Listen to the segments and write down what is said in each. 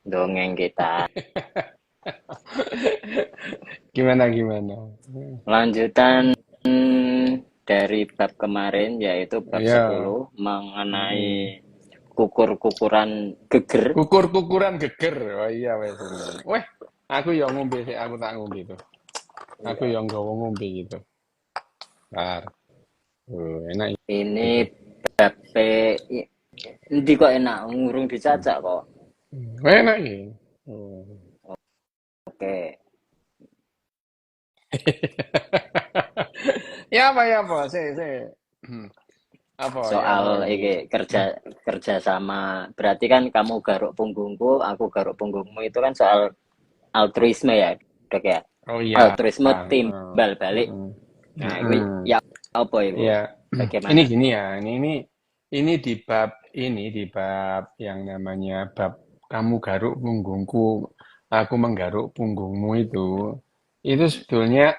dongeng kita. Gimana gimana? Lanjutan dari bab kemarin yaitu bab Ya, 10 mengenai mm. kukur-kukuran geger. Kukur-kukuran geger. Oh iya wes ini. Weh, aku yang ngombe sih, aku tak ngombe itu. Aku Iya. yang gawa ngombe gitu. Bentar. Enak Ini itu. bab endi kok enak ngurung dicacak kok. Enak ini. Oh. Oke, Ya apa, apa ya apa soal ini? iki kerja sama berarti kan kamu garuk punggungku, aku garuk punggungmu itu kan soal altruisme ya, Dok ya. Oh iya. Altruisme Heeh. timbal balik. Heeh. Nah, ini Heeh. ya apa itu? Ya, ini Bagaimana? gini ya, ini di bab yang namanya bab kamu garuk punggungku, aku menggaruk punggungmu itu sebetulnya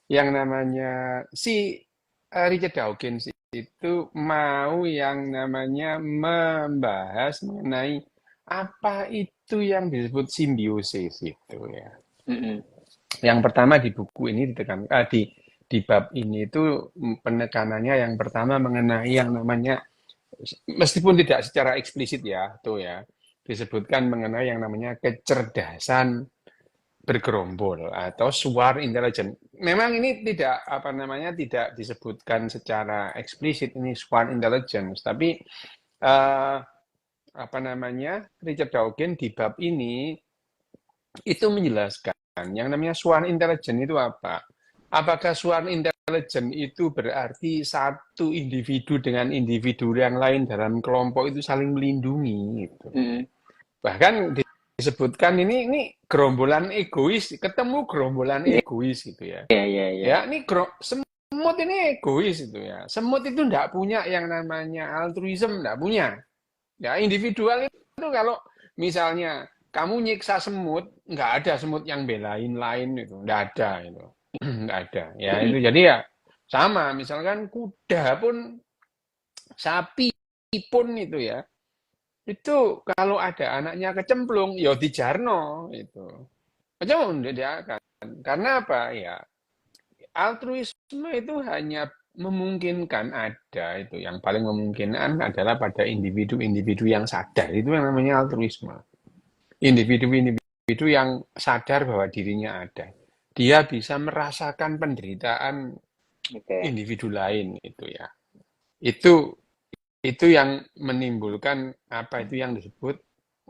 yang namanya si Richard Dawkins itu mau yang namanya membahas mengenai apa itu yang disebut simbiosis itu ya. Mm-mm. Yang pertama di buku ini di bab ini itu penekanannya yang pertama mengenai yang namanya meskipun tidak secara eksplisit ya, tuh ya, disebutkan mengenai yang namanya kecerdasan bergerombol atau suar intelijen. Memang ini tidak apa namanya tidak disebutkan secara eksplisit ini suar intelligence, tapi eh, apa namanya Richard Dawkins di bab ini itu menjelaskan yang namanya swarm intelligence itu apa? Apakah swarm intelligence itu berarti satu individu dengan individu yang lain dalam kelompok itu saling melindungi gitu. Mm-mm. Bahkan disebutkan ini gerombolan egois ketemu gerombolan egois gitu ya. Iya, iya, iya. Ya, ini semut ini egois itu ya. Semut itu tidak punya yang namanya altruism, tidak punya. Ya, individual itu kalau misalnya kamu nyiksa semut, nggak ada semut yang belain lain itu, nggak ada itu, nggak ada. Ya itu Mm-mm. jadi ya sama. Misalkan kuda pun, sapi pun itu ya, itu kalau ada anaknya kecemplung, ya dijarno itu. Kecemplung dia akan. Karena apa ya? Altruisme itu hanya memungkinkan ada itu yang paling memungkinkan adalah pada individu-individu yang sadar itu yang namanya altruisme. Individu-individu yang sadar bahwa dirinya ada. Dia bisa merasakan penderitaan Oke. individu lain itu ya. Itu itu yang menimbulkan apa itu yang disebut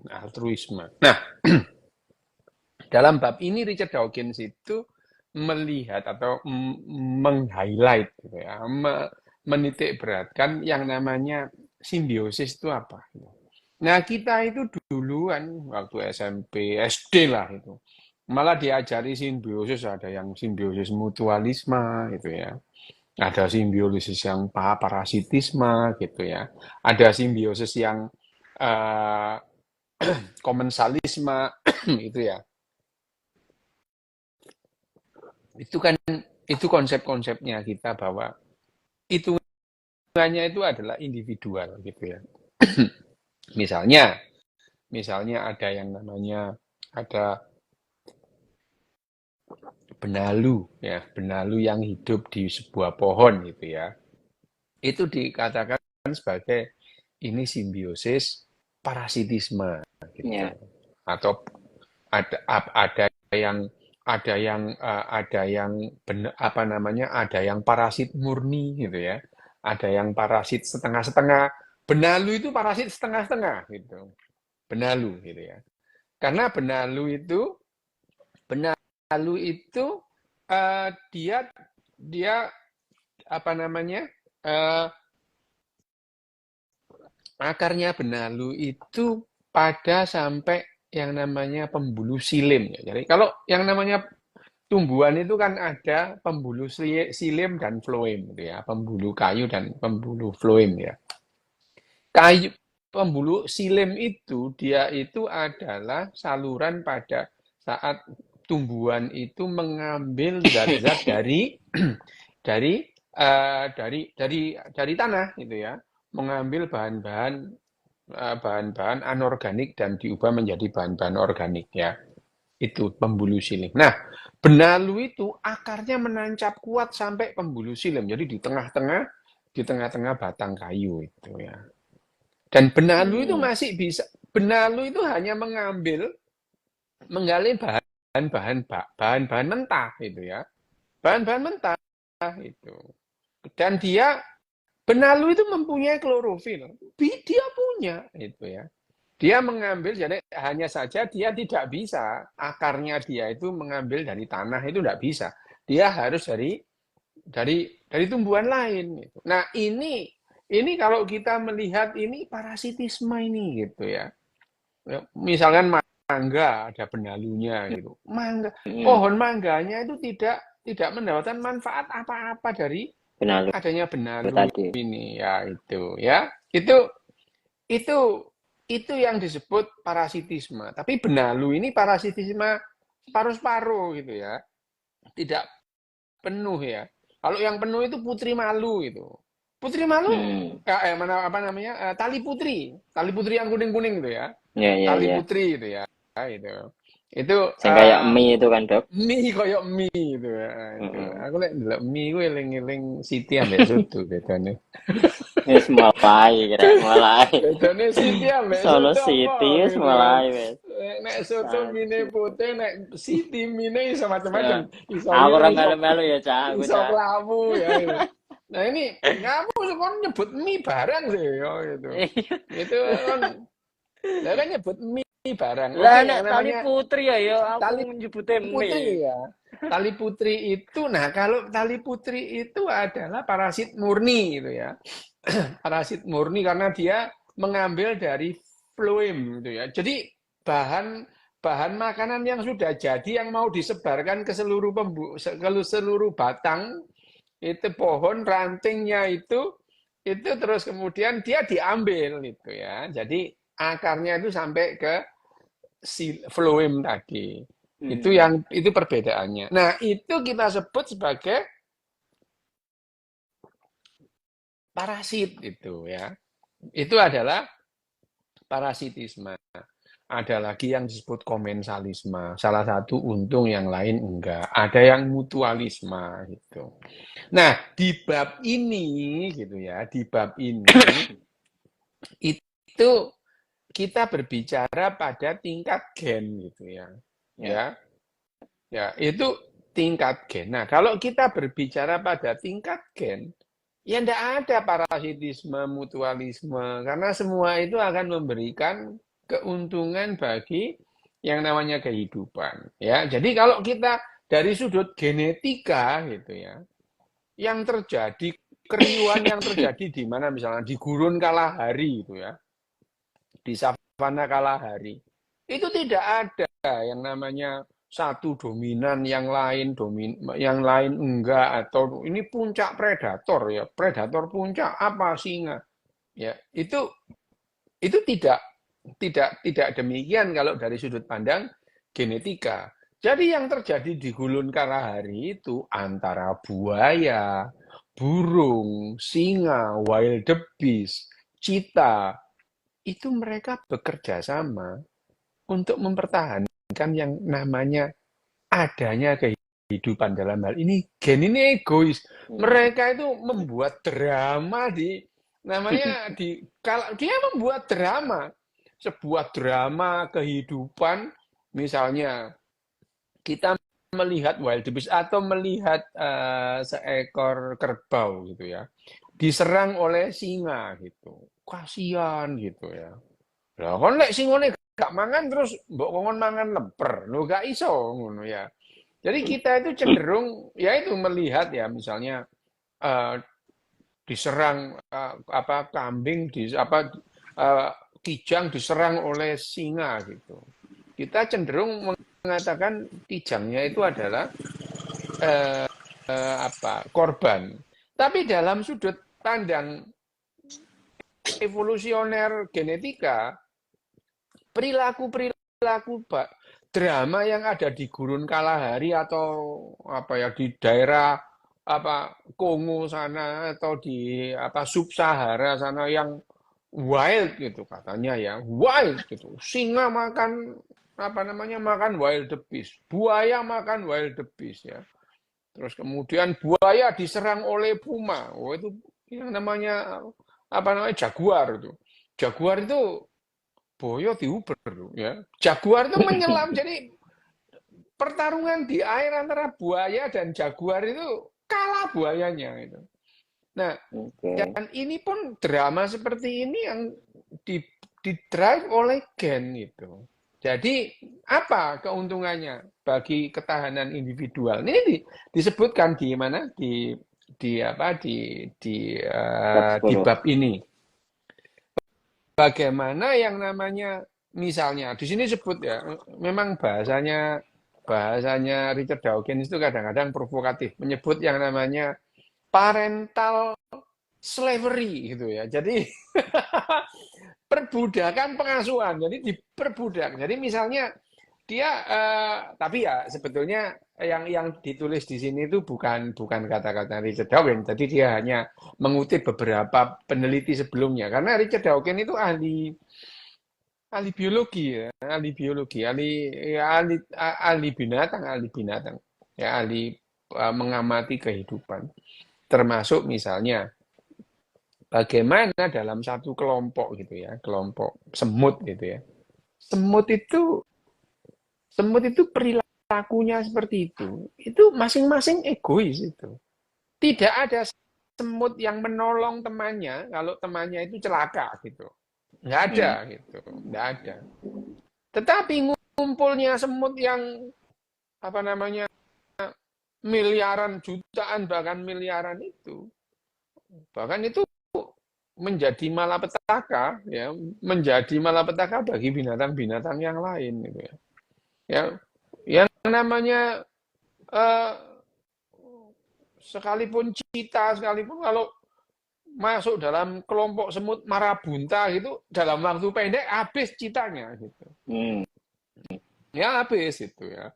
altruisme. Nah, dalam bab ini Richard Dawkins itu melihat atau meng-highlight gitu ya, menitik beratkan yang namanya simbiosis itu apa. Nah, kita itu duluan waktu SMP, SD lah itu. Malah diajari simbiosis, ada yang simbiosis mutualisme gitu ya. Ada simbiosis yang parasitisme gitu ya. Ada simbiosis yang uh, komensalisme itu ya. Itu kan itu konsep-konsepnya kita bahwa hitungannya itu adalah individual gitu ya. Misalnya, misalnya ada yang namanya ada benalu ya, benalu yang hidup di sebuah pohon gitu ya. Itu dikatakan sebagai ini simbiosis parasitisme gitu. Ya. Atau ada yang apa namanya ada yang parasit murni gitu ya, ada yang parasit setengah-setengah. Benalu itu parasit setengah-setengah gitu, benalu gitu ya, karena benalu itu dia dia apa namanya eh, akarnya benalu itu pada sampai yang namanya pembuluh silim ya. Jadi kalau yang namanya tumbuhan itu kan ada pembuluh silim dan floem gitu ya, pembuluh kayu dan pembuluh floem ya. Kayu pembuluh silim itu dia itu adalah saluran pada saat tumbuhan itu mengambil zat-zat dari tanah gitu ya, mengambil bahan-bahan bahan-bahan anorganik dan diubah menjadi bahan-bahan organik ya. Itu pembuluh silim. Nah, benalu itu akarnya menancap kuat sampai pembuluh silim. Jadi di tengah-tengah batang kayu itu ya. Dan benalu itu Hmm. masih bisa, benalu itu hanya menggali bahan-bahan mentah itu ya. Bahan-bahan mentah itu. Dan benalu itu mempunyai klorofil. Dia punya itu ya. Dia mengambil, jadi hanya saja dia tidak bisa, akarnya dia itu mengambil dari tanah itu tidak bisa. Dia harus dari tumbuhan lain. Gitu. Nah ini kalau kita melihat ini parasitisme ini gitu ya. Misalkan mangga ada benalunya gitu. Hmm. Pohon mangganya itu tidak mendapatkan manfaat apa-apa dari Benar adanya benalu tadi. ini ya itu ya. Itu itu yang disebut parasitisme. Tapi benalu ini parasitisme separuh-separuh gitu ya. Tidak penuh ya. Kalau yang penuh itu putri malu itu. Putri malu Hmm. mana apa namanya? Tali putri. Tali putri yang kuning-kuning itu ya. Ya, ya, Tali ya. putri itu ya. Itu. Itu Yang kayak mie itu kan, Dok. mie koyok mie itu ya. Itu. Heeh. Aku lek ndelok mie ku eling-eling Siti ambek soto bedane. Wis mulai kira, mulai. Bedane Siti ambek Solo soto apa City wis gitu kan. mulai wis. Nek soto mine Sajib. putih, nek Siti mine iso macam-macam. Ya. Iso Aku liya, ora iso melu-melu ya, Cak. Aku, iso Cak. kelabu ya. Gitu. Nah ini kamu kan nyebut mie barang sih ya gitu. Iya. Itu kan lah kan nyebut mie barang. Lah Oke, nek yang tali namanya putri ya, ya aku tali nyebute putri mie. ya. Tali putri itu, nah kalau tali putri itu adalah parasit murni gitu ya. Parasit murni karena dia mengambil dari phloem gitu ya. Jadi bahan bahan makanan yang sudah jadi yang mau disebarkan ke seluruh batang itu pohon rantingnya itu terus kemudian dia diambil gitu ya. Jadi akarnya itu sampai ke phloem tadi. Hmm. Itu perbedaannya. Nah, itu kita sebut sebagai parasit itu ya. Itu adalah parasitisme. Ada lagi yang disebut komensalisme. Salah satu untung, yang lain enggak. Ada yang mutualisme gitu. Nah, di bab ini gitu ya, di bab ini itu kita berbicara pada tingkat gen gitu ya. Ya. Ya, ya, itu tingkat gen. Nah, kalau kita berbicara pada tingkat gen, ya enggak ada parasitisme, mutualisme, karena semua itu akan memberikan keuntungan bagi yang namanya kehidupan. Ya, jadi kalau kita dari sudut genetika gitu ya, yang terjadi keriuhan yang terjadi di mana misalnya di gurun Kalahari itu ya, di savana Kalahari, itu tidak ada yang namanya satu dominan, yang lain enggak, atau ini puncak predator ya, predator puncak apa singa ya, itu tidak demikian kalau dari sudut pandang genetika. Jadi yang terjadi di Gurun Kalahari itu antara buaya, burung, singa, wildebeest, cheetah, itu mereka bekerja sama untuk mempertahankan yang namanya adanya kehidupan. Dalam hal ini gen ini egois. Hmm. Mereka itu membuat drama dia membuat drama, sebuah drama kehidupan. Misalnya kita melihat wildebeest atau melihat seekor kerbau gitu ya, diserang oleh singa gitu, kasihan gitu ya. Lah kon lek singone gak mangan terus mbok kongon mangan lemper. Lho gak iso ngono ya. Jadi kita itu cenderung ya itu melihat ya misalnya eh, diserang kambing eh, kijang diserang oleh singa gitu. Kita cenderung mengatakan kijangnya itu adalah korban. Tapi dalam sudut pandang evolusioner genetika, perilaku-perilaku drama yang ada di Gurun Kalahari atau apa ya di daerah Kongo sana atau di sub Sahara sana yang wild gitu katanya ya, wild gitu. Singa makan apa namanya, makan wild beast, buaya makan wild beast ya. Terus kemudian buaya diserang oleh puma. Oh itu yang namanya apa namanya, jaguar itu. Jaguar itu boyo diuber ya. Jaguar itu menyelam, jadi pertarungan di air antara buaya dan jaguar itu kalah buayanya itu. Nah, Oke. dan ini pun drama seperti ini yang di drive oleh gen itu. Jadi apa keuntungannya bagi ketahanan individual? Ini disebutkan di mana, di apa, Bab di 10. bab ini. Bagaimana yang namanya, misalnya di sini sebut ya, memang bahasanya Richard Dawkins itu kadang-kadang provokatif, menyebut yang namanya parental slavery gitu ya. Jadi perbudakan pengasuhan. Jadi diperbudak. Jadi misalnya dia tapi ya sebetulnya yang ditulis di sini itu bukan kata-kata Richard Dawkins. Jadi dia hanya mengutip beberapa peneliti sebelumnya. Karena Richard Dawkins itu ahli biologi ya, ahli biologi, ahli binatang, ya ahli mengamati kehidupan. Termasuk misalnya bagaimana dalam satu kelompok gitu ya, kelompok semut gitu ya. Semut itu semut itu perilakunya seperti itu. Itu masing-masing egois itu. Tidak ada semut yang menolong temannya kalau temannya itu celaka gitu. Nggak ada Hmm. gitu, nggak ada. Tetapi ngumpulnya semut yang apa namanya, miliaran, jutaan, bahkan itu menjadi malapetaka ya, menjadi malapetaka bagi binatang-binatang yang lain gitu ya. Ya, yang namanya eh, sekalipun cita, sekalipun kalau masuk dalam kelompok semut marabunta gitu, dalam waktu pendek habis citanya gitu. Hmm. Ya habis itu ya,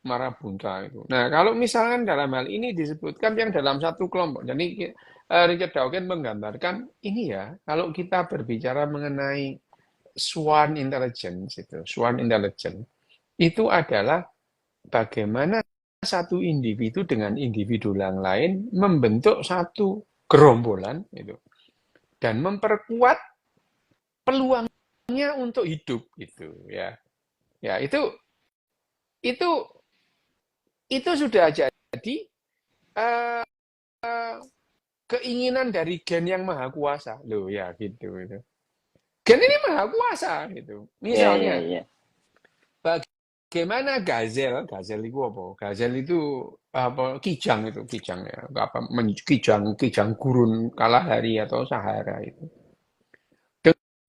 marabunta itu. Nah, kalau misalkan dalam hal ini disebutkan yang dalam satu kelompok. Jadi Richard Dawkins menggambarkan ini ya, kalau kita berbicara mengenai swarm intelligence itu adalah bagaimana satu individu dengan individu yang lain membentuk satu gerombolan itu dan memperkuat peluangnya untuk hidup gitu ya. Ya, itu itu sudah jadi uh, keinginan dari gen yang maha kuasa loh ya gitu itu. Gen ini maha kuasa gitu. Ya, ya, Misalnya ya. bagaimana gazel itu apa? Gazel itu apa, kijang ya, apa, kijang gurun Kalahari atau Sahara itu.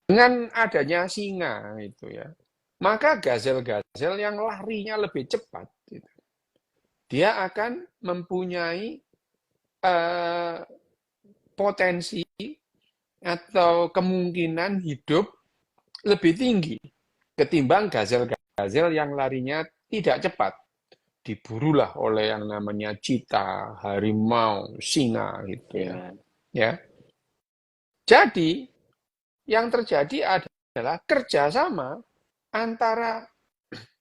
Dengan adanya singa itu ya, maka gazel-gazel yang larinya lebih cepat, gitu, dia akan mempunyai eh, potensi atau kemungkinan hidup lebih tinggi ketimbang gazel-gazel yang larinya tidak cepat. Diburulah oleh yang namanya cita, harimau, singa gitu ya. Singa. Ya. Jadi yang terjadi adalah kerjasama antara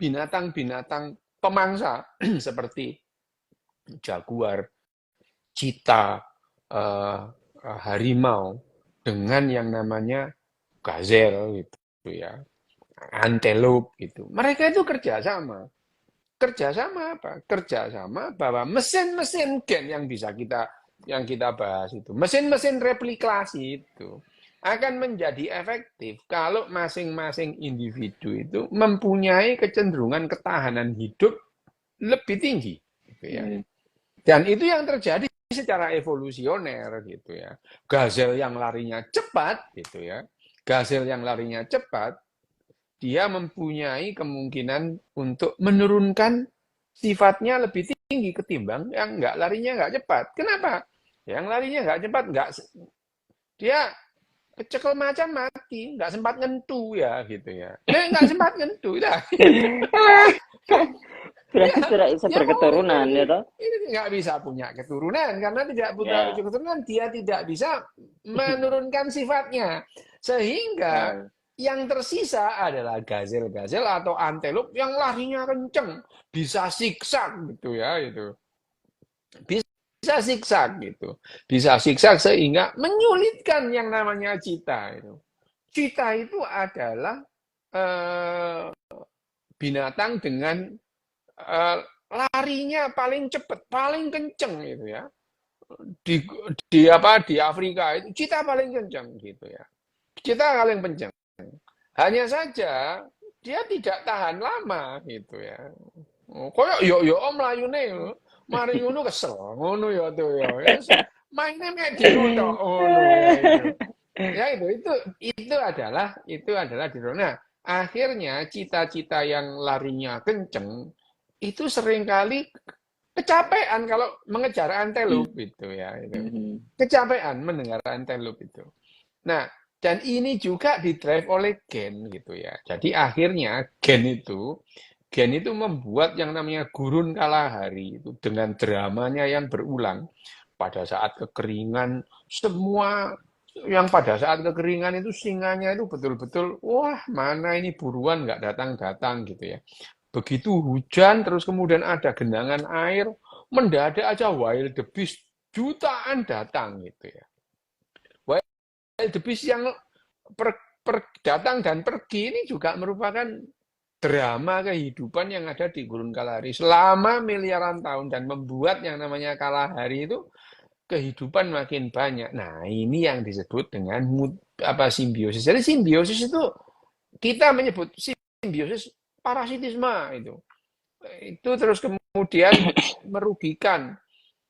binatang-binatang pemangsa seperti jaguar, cita, harimau dengan yang namanya gazel gitu ya, antelope gitu. Mereka itu kerjasama. Kerjasama apa? Kerjasama bahwa mesin-mesin gen yang kita bahas itu, mesin-mesin replikasi itu akan menjadi efektif kalau masing-masing individu itu mempunyai kecenderungan ketahanan hidup lebih tinggi, gitu ya. Hmm. Dan itu yang terjadi secara evolusioner gitu ya. Gazel yang larinya cepat gitu ya. Gazel yang larinya cepat, dia mempunyai kemungkinan untuk menurunkan sifatnya lebih tinggi ketimbang yang larinya nggak cepat. Kenapa? Yang larinya nggak cepat, dia kecekel macan mati, nggak sempat ngentu ya gitu ya. Nggak sempat ngentu ya. Berarti Ya, tidak bisa ya mau berketurunan ya toh? ini nggak bisa punya keturunan karena tidak punya Ya. keturunan dia tidak bisa menurunkan sifatnya sehingga Nah, yang tersisa adalah gazel-gazel atau antelope yang larinya kenceng bisa siksak gitu ya itu bisa siksak gitu bisa siksak sehingga menyulitkan yang namanya cita itu cita itu adalah eh, binatang dengan eh, larinya paling cepat, paling kenceng gitu ya. Di di Afrika itu cita paling kenceng gitu ya. Cita paling kenceng. Hanya saja dia tidak tahan lama gitu ya. Koyo yo om layune mari ngono kesel ngono ya tuh ya. Mainnya mek dino tok ngono ya itu. Ya itu adalah dino. Nah, akhirnya cita-cita yang larinya kenceng itu seringkali kecapean kalau mengejar antelope itu ya itu. mhm. Kecapean mendengar antelope itu. Nah, dan ini juga didrive oleh gen gitu ya. Jadi akhirnya gen itu membuat yang namanya gurun kalahari itu dengan dramanya yang berulang pada saat kekeringan semua yang pada saat kekeringan itu singanya itu betul-betul wah mana ini buruan nggak datang-datang gitu ya. Begitu hujan terus kemudian ada genangan air mendadak aja wild beast jutaan datang gitu ya. Wild beast yang datang dan pergi ini juga merupakan drama kehidupan yang ada di gurun Kalahari selama miliaran tahun dan membuat yang namanya Kalahari itu kehidupan makin banyak. Nah, ini yang disebut dengan simbiosis. Jadi simbiosis itu kita menyebut simbiosis parasitisme itu. Itu terus kemudian merugikan.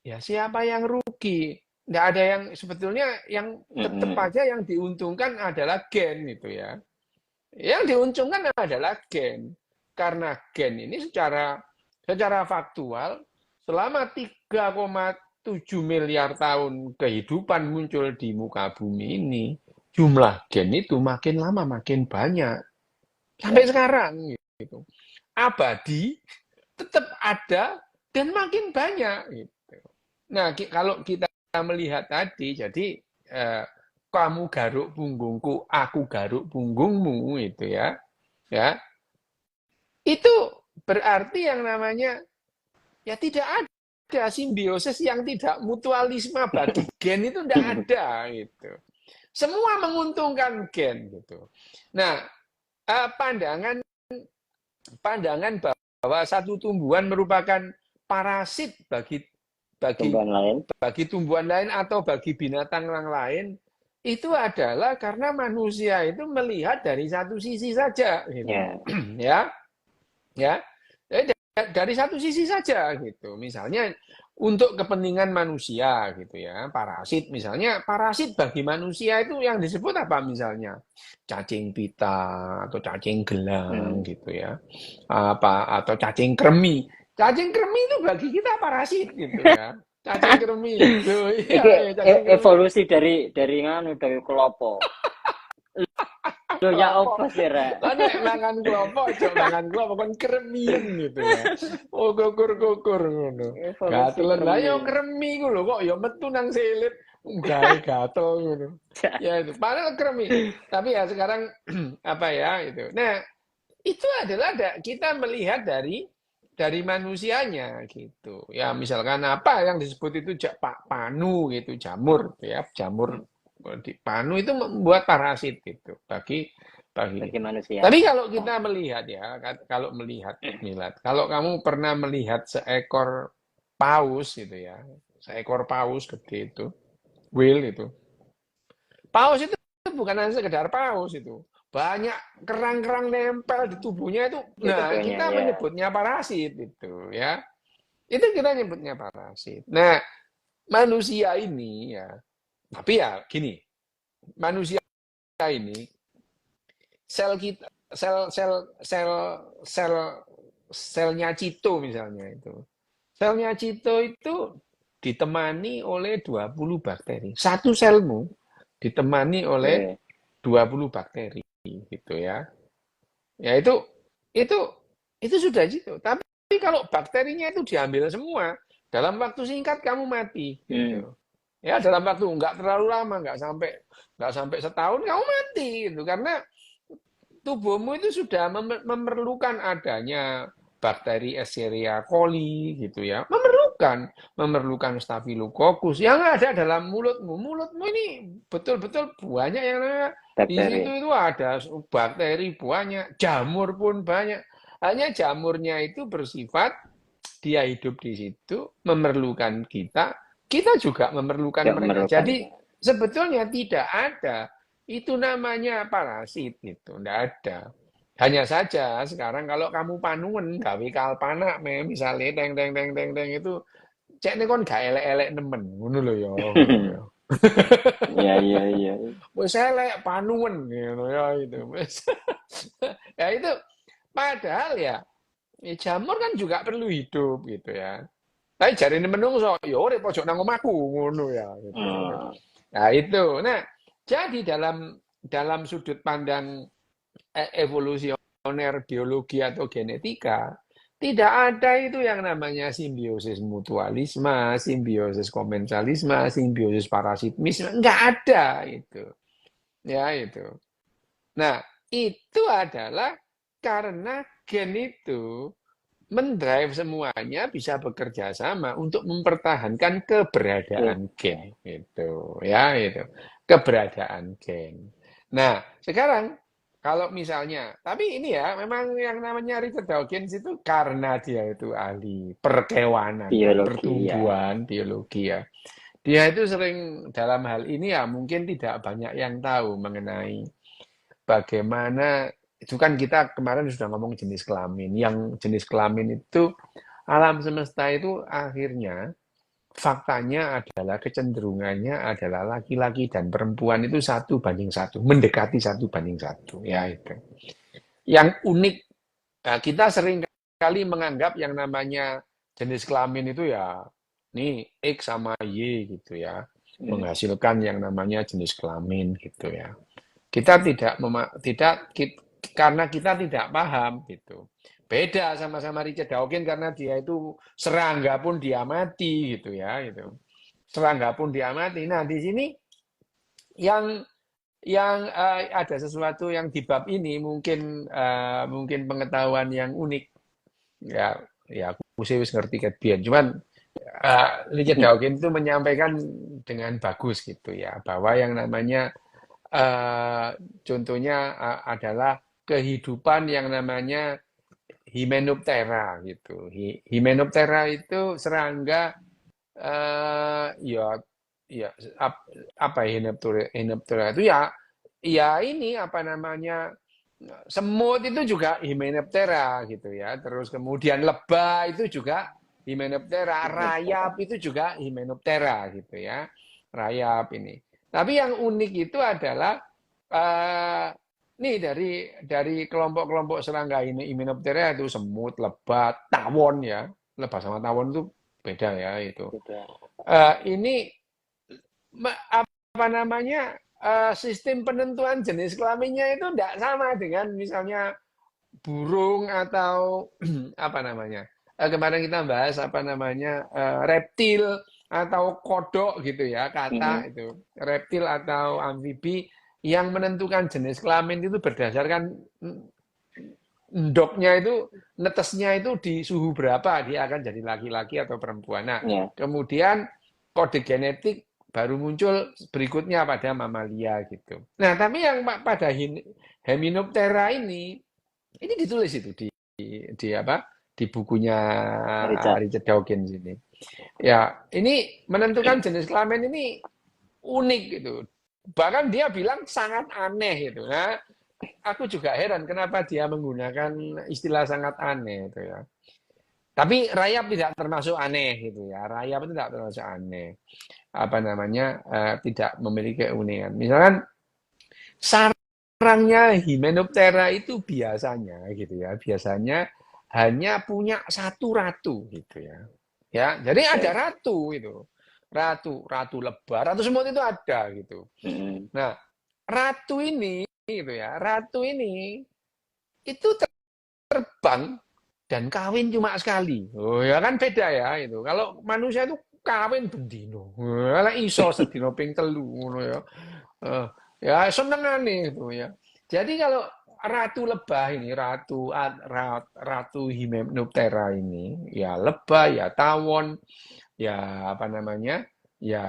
Ya, siapa yang rugi? Nggak ada yang sebetulnya yang tetap Mhm. aja yang diuntungkan adalah gen itu ya. Yang diuntungkan adalah gen. Karena gen ini secara faktual selama 3,7 miliar tahun kehidupan muncul di muka bumi ini, jumlah gen itu makin lama makin banyak. Sampai Ya. sekarang gitu. Abadi tetap ada dan makin banyak gitu. Nah, kalau kita melihat tadi, jadi eh, kamu garuk punggungku, aku garuk punggungmu itu ya, ya itu berarti yang namanya ya tidak ada simbiosis yang tidak mutualisme bagi gen itu tidak ada gitu. Semua menguntungkan gen gitu. Nah, pandangan pandangan bahwa satu tumbuhan merupakan parasit bagi bagi Tumbuhan lain. bagi tumbuhan lain atau bagi binatang yang lain itu adalah karena manusia itu melihat dari satu sisi saja gitu. Ya. Ya, ya. Dari satu sisi saja gitu. Misalnya untuk kepentingan manusia gitu ya. Parasit misalnya parasit bagi manusia itu yang disebut apa misalnya? Cacing pita atau cacing gelang Hmm. gitu ya. Apa atau cacing kremi. Cacing kremi itu bagi kita parasit gitu ya. Cacing kremi. Loh, Iki iya, cacing kremi. evolusi dari nganu dari kelopo. Loh ya Kelompok. apa sih, Rek? Lah nek mangan kelompok, aja mangan kelompok kon kremien gitu ya. Oh kukur-kukur ngono. Evolusi Gatelan. Lah yo kremi. kremi ku lho kok ya metu nang silit gawe gatel ngono. Ya itu padahal kremi. Tapi ya sekarang apa ya itu. Nah, itu adalah kita melihat dari manusianya gitu. Ya misalkan apa yang disebut itu panu gitu, jamur gitu ya, jamur di panu itu membuat parasit gitu bagi Bagi kita. manusia. Tapi kalau kita melihat ya, kalau melihat Milat, kalau kamu pernah melihat seekor paus gitu ya, seekor paus gede itu, whale itu. Paus itu bukan hanya sekedar paus itu. Banyak kerang-kerang nempel di tubuhnya itu. Di Nah, tubuhnya kita ya. menyebutnya parasit itu ya. Itu kita nyebutnya parasit. Nah, manusia ini ya, tapi ya gini, manusia ini sel kita sel selnya Cito misalnya itu. Selnya Cito itu ditemani oleh 20 bakteri. Satu selmu ditemani oleh Oke. 20 bakteri gitu ya. Ya itu itu sudah gitu. Tapi kalau bakterinya itu diambil semua, dalam waktu singkat kamu mati, Hmm. gitu. Ya, dalam waktu nggak terlalu lama, nggak sampai setahun kamu mati, gitu. Karena tubuhmu itu sudah memerlukan adanya bakteri Escherichia coli gitu ya. Memerlukan Staphylococcus yang ada dalam mulutmu. Mulutmu ini betul-betul banyak yang namanya di situ Bakteri. itu ada bakteri banyak, jamur pun banyak. Hanya jamurnya itu bersifat dia hidup di situ, memerlukan kita, kita juga memerlukan Nggak mereka. memerlukan. Jadi sebetulnya tidak ada itu namanya parasit itu, tidak ada. Hanya saja sekarang kalau kamu panuen gawe kalpana misalnya teng teng teng teng teng itu cek nih kon gak elek-elek nemen ngono lho ya ngono ya. Iya, iya, iya. Wis elek panuen ngono ya itu. Ya itu padahal ya jamur kan juga perlu hidup gitu ya. Tapi jarine menungso ya urip pojok nang omahku ngono ya gitu. Hmm. Nah itu. Nah, jadi dalam sudut pandang evolusioner biologi atau genetika, tidak ada itu yang namanya simbiosis mutualisme, simbiosis komensalisme, simbiosis parasitisme, enggak ada itu. Ya itu. Nah, itu adalah karena gen itu mendrive semuanya bisa bekerja sama untuk mempertahankan Oke. keberadaan gen itu ya itu keberadaan gen. Nah sekarang kalau misalnya tapi ini ya memang yang namanya Richard Dawkins itu karena dia itu ahli perkewanan ya Biologi ya. pertumbuhan biologi ya dia itu sering dalam hal ini ya mungkin tidak banyak yang tahu mengenai bagaimana itu kan kita kemarin sudah ngomong jenis kelamin. Yang jenis kelamin itu alam semesta itu akhirnya faktanya adalah kecenderungannya adalah laki-laki dan perempuan itu 1:1, mendekati 1:1 ya itu. Yang unik kita sering kali menganggap yang namanya jenis kelamin itu ya nih X sama Y gitu ya Hmm. menghasilkan yang namanya jenis kelamin gitu ya. Kita karena kita tidak paham gitu. Beda sama-sama Richard Dawkins karena dia itu serangga pun dia mati gitu ya gitu. Serangga pun dia mati. Nah, di sini yang ada sesuatu yang di bab ini mungkin pengetahuan yang unik ya ya aku sih wis ngerti kebian cuman Richard Dawkins itu menyampaikan dengan bagus gitu ya bahwa yang namanya eh, contohnya adalah kehidupan yang namanya Hymenoptera gitu. Hymenoptera itu serangga ya ya apa ya Hymenoptera itu ya ini apa namanya semut itu juga Hymenoptera gitu ya. Terus kemudian lebah itu juga Hymenoptera, rayap itu juga Hymenoptera gitu ya. Rayap ini. Tapi yang unik itu adalah eh, nih dari kelompok-kelompok serangga ini Hymenoptera itu semut, lebah, tawon ya. Lebah sama tawon itu beda ya itu. Beda. Ini apa namanya sistem penentuan jenis kelaminnya itu tidak sama dengan misalnya burung atau apa namanya kemarin kita bahas apa namanya reptil atau kodok gitu ya Hmm. kata itu reptil atau amfibi yang menentukan jenis kelamin itu berdasarkan endoknya itu netesnya itu di suhu berapa dia akan jadi laki-laki atau perempuan. Nah, Ya. kemudian kode genetik baru muncul berikutnya pada mamalia gitu. Nah, tapi yang pada Hymenoptera ini ditulis itu di apa? Di bukunya Richard. Richard Dawkins ini. Ya, ini menentukan jenis kelamin ini unik gitu. Bahkan dia bilang sangat aneh gitu. Nah, aku juga heran kenapa dia menggunakan istilah sangat aneh itu ya. Tapi rayap tidak termasuk aneh gitu ya. Rayap itu tidak termasuk aneh. Apa namanya? Tidak memiliki keunikan. Misalkan sarangnya Hymenoptera itu biasanya gitu ya. Biasanya hanya punya satu ratu gitu ya. Ya, jadi ada Oke. ratu itu. Ratu lebah, ratu semut itu ada gitu. Hmm. Nah, ratu ini gitu ya. Ratu ini itu terbang dan kawin cuma sekali. Oh ya kan beda ya itu. Kalau manusia itu kawin bendino. Lah iso sedino ping telu ngono ya. Eh, ya senengane itu ya. Jadi kalau Ratu Lebah ini, Ratu Hymenoptera ini, ya lebah, ya tawon, ya apa namanya, ya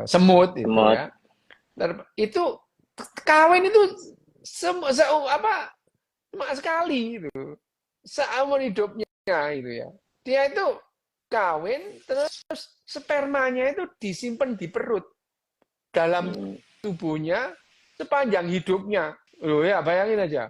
semut itu Semut. ya. Itu kawin itu apa cuma sekali itu seumur hidupnya itu ya. Dia itu kawin terus spermanya itu disimpan di perut dalam Hmm. tubuhnya sepanjang hidupnya. Loh ya, bayangin aja.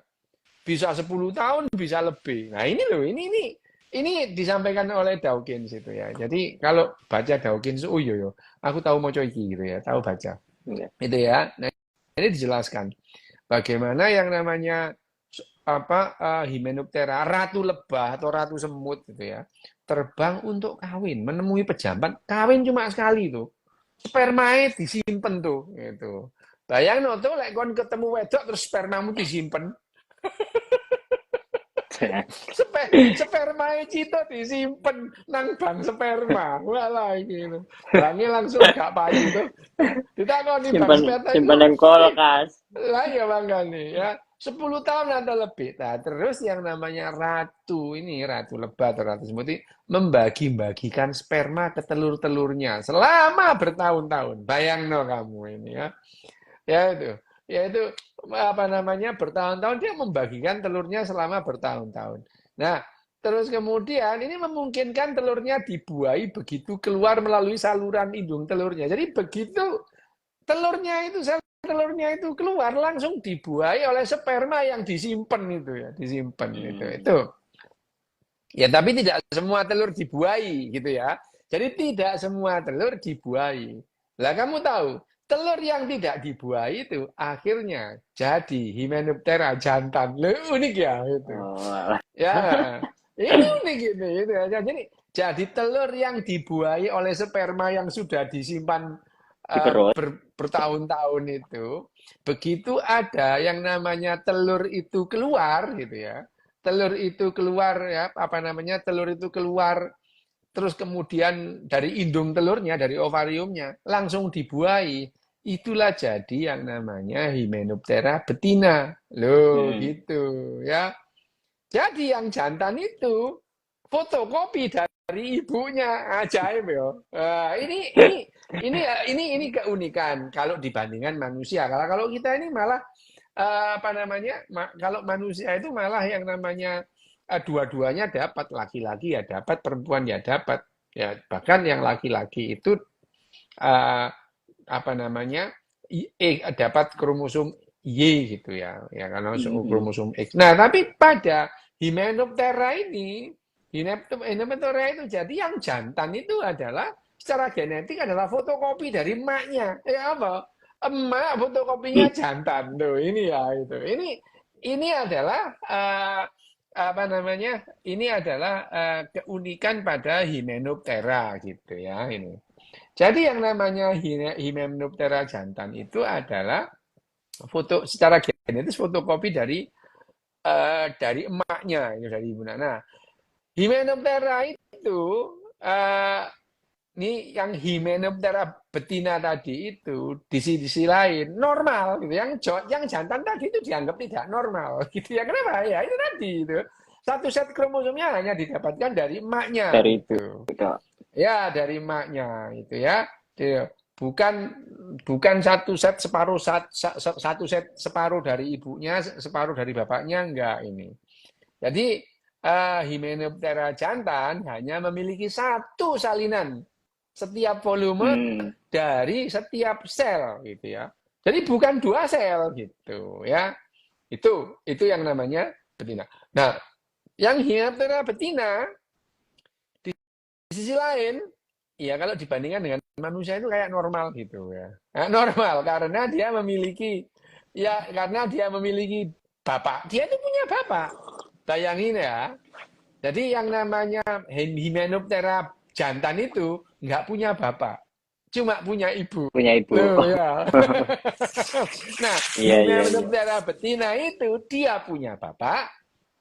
Bisa 10 tahun, bisa lebih. Nah, ini loh, ini disampaikan oleh Dawkins itu ya. Jadi kalau baca Dawkins, oh iya, yo, aku tahu mau iki gitu ya, tahu baca. Ya. Itu ya. Nah, ini dijelaskan bagaimana yang namanya Hymenoptera, ratu lebah atau ratu semut gitu ya, terbang untuk kawin, menemui pejabat, kawin cuma sekali tuh. Spermae disimpen tuh, gitu. Bayang no tuh, lek kon ketemu wedok terus spermamu disimpen. Sperma cito disimpen nang bank sperma. Walah gitu. Bangi langsung gak payu tuh. Ditakoni bank Simpan sperma itu. simpan yang kulkas. Lah ya makanya ya. 10 tahun atau lebih. Nah, terus yang namanya ratu ini, ratu lebah atau ratu semut ini membagi-bagikan sperma ke telur-telurnya selama bertahun-tahun. Bayang no kamu ini ya. Ya itu apa namanya bertahun-tahun dia membagikan telurnya selama bertahun-tahun. Nah, terus kemudian ini memungkinkan telurnya dibuahi begitu keluar melalui saluran indung telurnya. Jadi begitu telurnya itu keluar langsung dibuahi oleh sperma yang disimpan itu ya, disimpan itu. Hmm. Itu. Ya, tapi tidak semua telur dibuahi gitu ya. Jadi tidak semua telur dibuahi. Lah kamu tahu, telur yang tidak dibuahi itu akhirnya jadi Hymenoptera jantan. Loh, unik ya itu. Oh, alah. Ya, ini unik ini itu ya. Jadi telur yang dibuahi oleh sperma yang sudah disimpan Di perut. bertahun-tahun itu, begitu ada yang namanya telur itu keluar gitu ya. Telur itu keluar ya, apa namanya? Telur itu keluar terus kemudian dari indung telurnya, dari ovariumnya langsung dibuahi. Itulah jadi yang namanya Hymenoptera betina. Loh, Hmm. gitu ya. Jadi yang jantan itu fotokopi dari ibunya, ajaib ya. Ini keunikan kalau dibandingkan manusia. Kalau kita ini malah apa namanya? Kalau manusia itu malah yang namanya dua-duanya dapat, laki-laki ya dapat, perempuan ya dapat. Ya, bahkan yang laki-laki itu eh, apa namanya? Dapat kromosom Y gitu ya. Ya karena Hmm. kromosom X. Nah, tapi pada Hymenoptera ini, Hymenoptera itu jadi yang jantan itu adalah secara genetik adalah fotokopi dari emaknya. Ya apa? Emak fotokopinya jantan tuh. Ini ya itu. Ini adalah apa namanya? Ini adalah keunikan pada Hymenoptera gitu ya ini. Jadi yang namanya Hymenoptera jantan itu adalah foto secara genetis fotokopi dari emaknya itu dari ibu. Nah, Hymenoptera itu uh, ini yang Hymenoptera betina tadi itu di sisi lain normal gitu. Yang jantan tadi itu dianggap tidak normal gitu ya. Kenapa? Ya itu tadi itu. Satu set kromosomnya hanya didapatkan dari emaknya Dari ibu. gitu. Dok. Ya, dari emaknya itu ya. Bukan bukan satu set separuh dari ibunya, separuh dari bapaknya enggak ini. Jadi Hymenoptera jantan hanya memiliki satu salinan setiap volume Hmm. dari setiap sel gitu ya. Jadi bukan dua sel gitu ya. Itu yang namanya betina. Nah, yang Hymenoptera betina di sisi lain, ya kalau dibandingkan dengan manusia itu kayak normal gitu ya. Nah, normal karena dia memiliki bapak. Dia itu punya bapak. Bayangin ya. Jadi yang namanya Hymenoptera jantan itu nggak punya bapak, cuma punya ibu. Punya ibu. Loh ya. Nah, Iya, iya, iya. Hymenoptera betina itu dia punya bapak,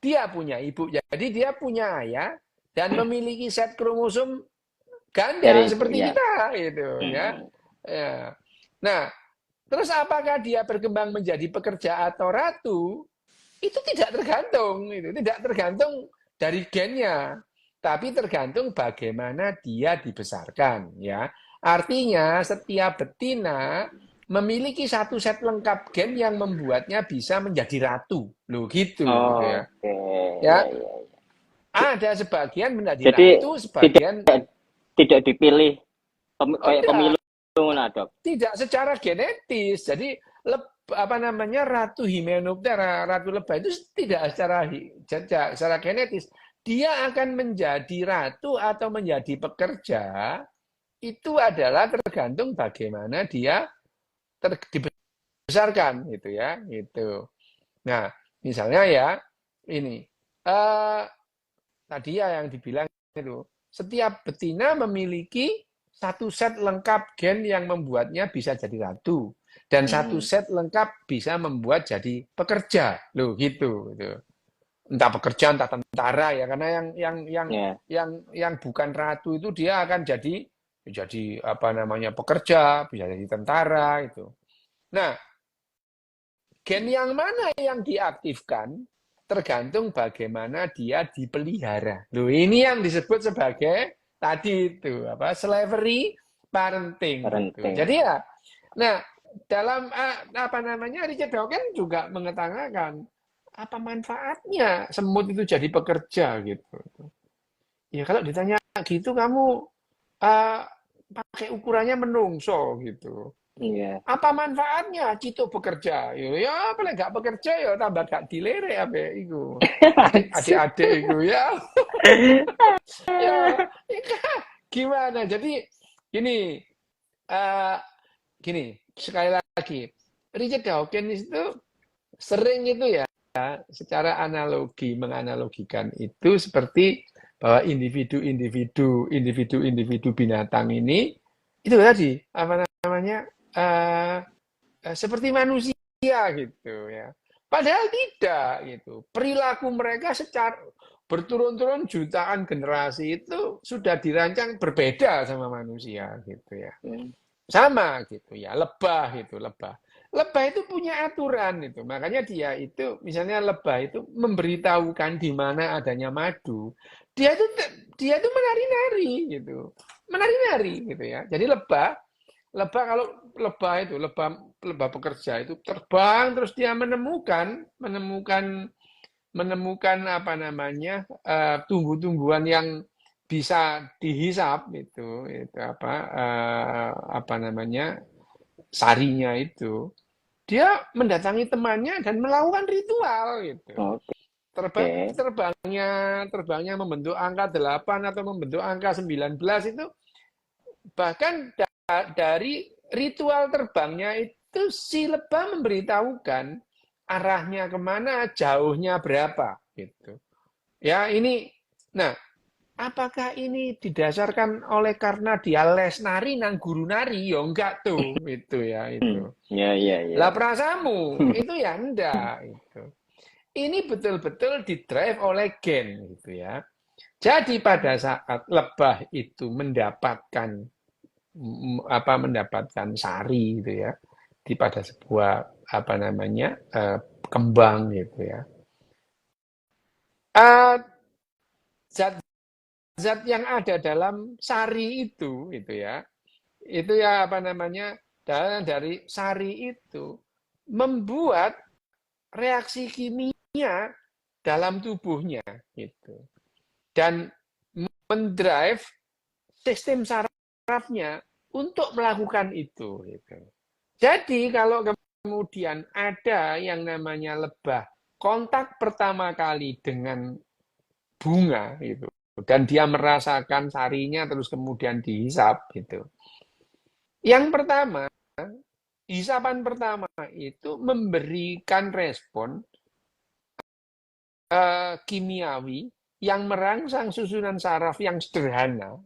dia punya ibu, jadi dia punya ayah dan memiliki set kromosom ganda Dari ibu seperti ya. kita gitu ya. Hmm. Ya. Nah, terus apakah dia berkembang menjadi pekerja atau ratu? Itu tidak tergantung, itu tidak tergantung dari gennya, tapi tergantung bagaimana dia dibesarkan ya. Artinya setiap betina memiliki satu set lengkap gen yang membuatnya bisa menjadi ratu. Loh gitu ya. Oke, ya, Ya, ya. ada sebagian menjadi Jadi ratu, tidak sebagian tidak dipilih kayak enggak, pemilu lah dok. tidak secara genetis. Jadi apa namanya Ratu Himenoptera, Ratu Lebah itu tidak secara genetis. Dia akan menjadi ratu atau menjadi pekerja itu adalah tergantung bagaimana dia dibesarkan gitu ya, gitu. Nah, misalnya ya ini tadi ya yang dibilang itu setiap betina memiliki satu set lengkap gen yang membuatnya bisa jadi ratu dan satu Hmm. set lengkap bisa membuat jadi pekerja loh gitu, gitu. Entah pekerja entah tentara ya karena Ya. yang bukan ratu itu dia akan jadi apa namanya pekerja bisa jadi tentara itu. Nah, gen yang mana yang diaktifkan tergantung bagaimana dia dipelihara. Loh, ini yang disebut sebagai tadi itu apa slavery parenting gitu. Parenting. Jadi ya, nah dalam apa namanya Richard Dawkins juga mengatakan apa manfaatnya semut itu jadi pekerja gitu. Ya kalau ditanya gitu kamu uh, pakai ukurannya menungso gitu. Iya. Apa manfaatnya Cito bekerja? Ya, paling nggak bekerja ya tambah gak dilere apa iku. Adik-adik iku ya. Ya, gimana? Jadi gini, eh gini, sekali lagi, Richard Dawkins itu sering itu ya secara analogi menganalogikan itu seperti bahwa individu binatang ini itu tadi apa namanya eh seperti manusia gitu ya. Padahal tidak gitu. Perilaku mereka secara berturun-turun jutaan generasi itu sudah dirancang berbeda sama manusia gitu ya. Hmm. Sama gitu ya, lebah itu, lebah. Lebah itu punya aturan itu. Makanya dia itu misalnya lebah itu memberitahukan di mana adanya madu. Dia itu menari-nari gitu. Menari-nari gitu ya. Jadi lebah lebah kalau lebah itu lebah lebah pekerja itu terbang terus dia menemukan menemukan menemukan apa namanya tumbuh-tumbuhan yang bisa dihisap itu apa namanya sarinya itu dia mendatangi temannya dan melakukan ritual gitu Oke. terbangnya membentuk angka 8 atau membentuk angka 19 itu bahkan dari ritual terbangnya itu si lebah memberitahukan arahnya kemana, jauhnya berapa gitu. Ya ini, nah apakah ini didasarkan oleh karena dia les nari nang guru nari? Ya enggak tuh, itu ya Hmm. itu. Ya, ya, ya, Lah ya. prasamu itu ya enggak itu. Ini betul-betul didrive oleh gen gitu ya. Jadi pada saat lebah itu mendapatkan sari gitu ya di pada sebuah apa namanya kembang gitu ya. Zat-zat yang ada dalam sari itu ya apa namanya dari sari itu membuat reaksi kimia dalam tubuhnya gitu dan mendrive sistem sarafnya untuk melakukan itu gitu. Jadi kalau kemudian ada yang namanya lebah kontak pertama kali dengan bunga gitu dan dia merasakan sarinya terus kemudian dihisap gitu. Yang pertama, hisapan pertama itu memberikan respon kimiawi yang merangsang susunan saraf yang sederhana